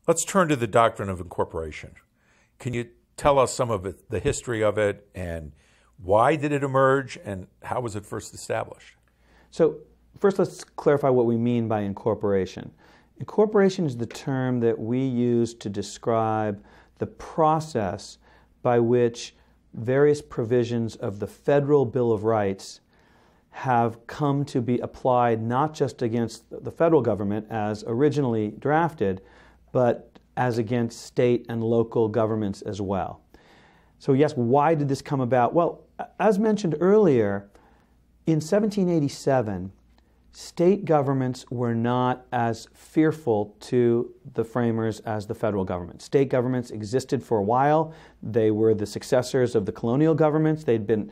Let's turn to the doctrine of incorporation. Can you tell us some of the history of it, and why did it emerge, and how was it first established? So first let's clarify what we mean by incorporation. Incorporation is the term that we use to describe the process by which various provisions of the Federal Bill of Rights have come to be applied not just against the federal government as originally drafted, but as against state and local governments as well. So yes, why did this come about? Well, as mentioned earlier, in 1787, state governments were not as fearful to the framers as the federal government. State governments existed for a while. They were the successors of the colonial governments. They'd been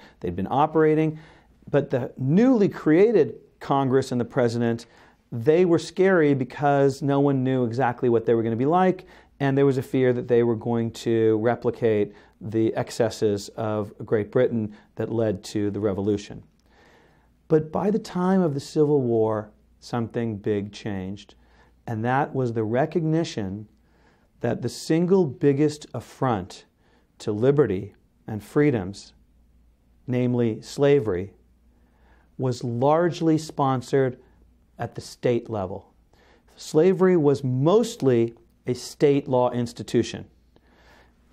operating. But the newly created Congress and the president, they were scary because no one knew exactly what they were going to be like, and there was a fear that they were going to replicate the excesses of Great Britain that led to the Revolution. But by the time of the Civil War, something big changed, and that was the recognition that the single biggest affront to liberty and freedoms, namely slavery, was largely sponsored at the state level. Slavery was mostly a state law institution.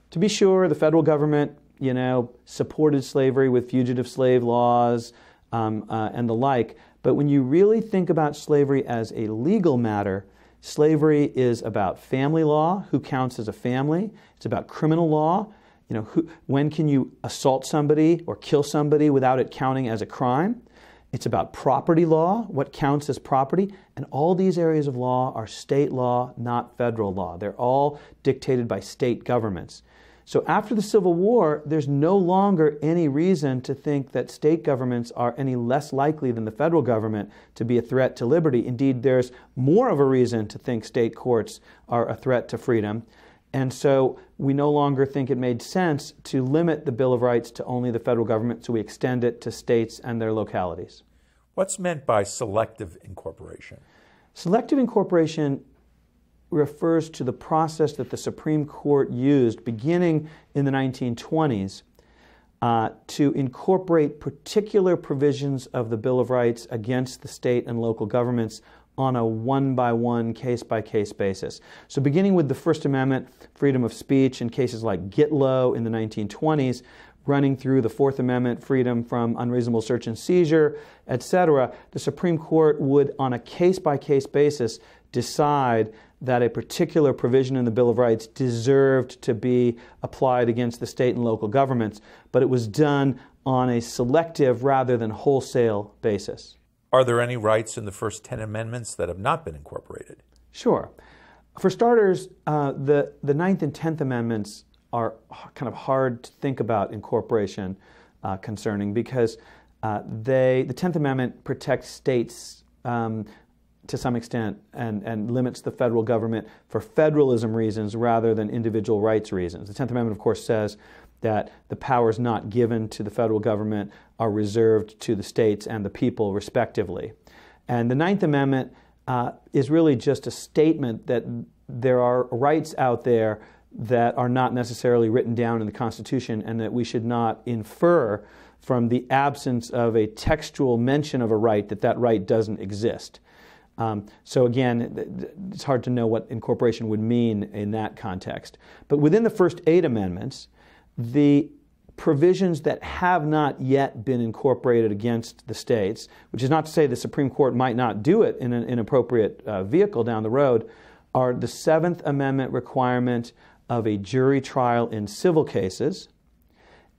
To be sure, the federal government, supported slavery with fugitive slave laws, and the like. But when you really think about slavery as a legal matter, slavery is about family law, who counts as a family. It's about criminal law, when can you assault somebody or kill somebody without it counting as a crime. It's about property law, what counts as property. And all these areas of law are state law, not federal law. They're all dictated by state governments. So after the Civil War, there's no longer any reason to think that state governments are any less likely than the federal government to be a threat to liberty. Indeed, there's more of a reason to think state courts are a threat to freedom. And so we no longer think it made sense to limit the Bill of Rights to only the federal government, so we extend it to states and their localities. What's meant by selective incorporation? Selective incorporation refers to the process that the Supreme Court used beginning in the 1920s to incorporate particular provisions of the Bill of Rights against the state and local governments on a one-by-one, case-by-case basis. So beginning with the First Amendment, freedom of speech in cases like Gitlow in the 1920s, running through the Fourth Amendment, freedom from unreasonable search and seizure, etc., the Supreme Court would, on a case-by-case basis, decide that a particular provision in the Bill of Rights deserved to be applied against the state and local governments, but it was done on a selective rather than wholesale basis. Are there any rights in the first 10 amendments that have not been incorporated? Sure. For starters, the Ninth and 10th Amendments are kind of hard to think about incorporation concerning because the 10th Amendment protects states to some extent and limits the federal government for federalism reasons rather than individual rights reasons. The 10th Amendment, of course, says that the powers not given to the federal government are reserved to the states and the people respectively. And the Ninth Amendment is really just a statement that there are rights out there that are not necessarily written down in the Constitution and that we should not infer from the absence of a textual mention of a right that that right doesn't exist. So again, it's hard to know what incorporation would mean in that context. But within the first 8 amendments, the provisions that have not yet been incorporated against the states, which is not to say the Supreme Court might not do it in an appropriate vehicle down the road, are the 7th Amendment requirement of a jury trial in civil cases,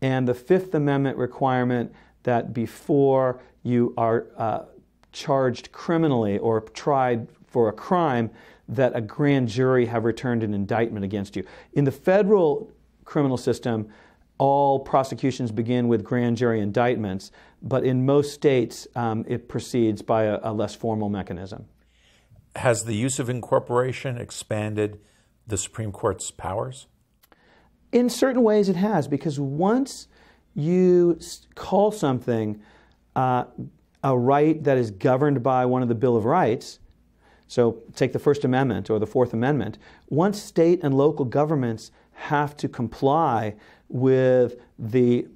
and the 5th Amendment requirement that before you are charged criminally or tried for a crime, that a grand jury have returned an indictment against you. In the federal criminal system, all prosecutions begin with grand jury indictments, but in most states it proceeds by a less formal mechanism. Has the use of incorporation expanded the Supreme Court's powers? In certain ways it has, because once you call something a right that is governed by one of the Bill of Rights, So take the First Amendment or the Fourth Amendment. Once state and local governments have to comply with the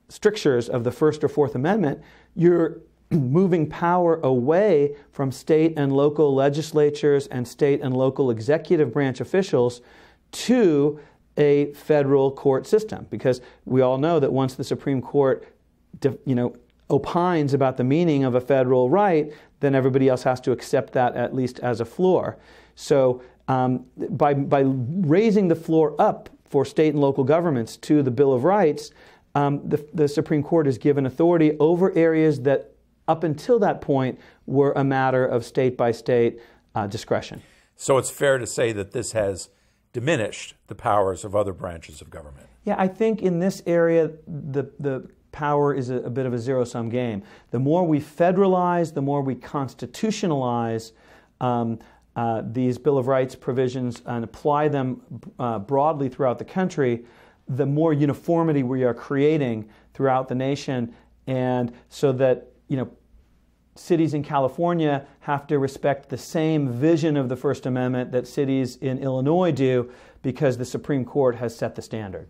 strictures of the First or Fourth Amendment, you're moving power away from state and local legislatures and state and local executive branch officials to a federal court system. Because we all know that once the Supreme Court opines about the meaning of a federal right, then everybody else has to accept that at least as a floor. So by raising the floor up for state and local governments to the Bill of Rights, the Supreme Court is given authority over areas that up until that point were a matter of state-by-state discretion. So it's fair to say that this has diminished the powers of other branches of government. Yeah, I think in this area the power is a bit of a zero-sum game. The more we federalize, the more we constitutionalize these Bill of Rights provisions and apply them broadly throughout the country, the more uniformity we are creating throughout the nation, and so that cities in California have to respect the same vision of the First Amendment that cities in Illinois do because the Supreme Court has set the standard.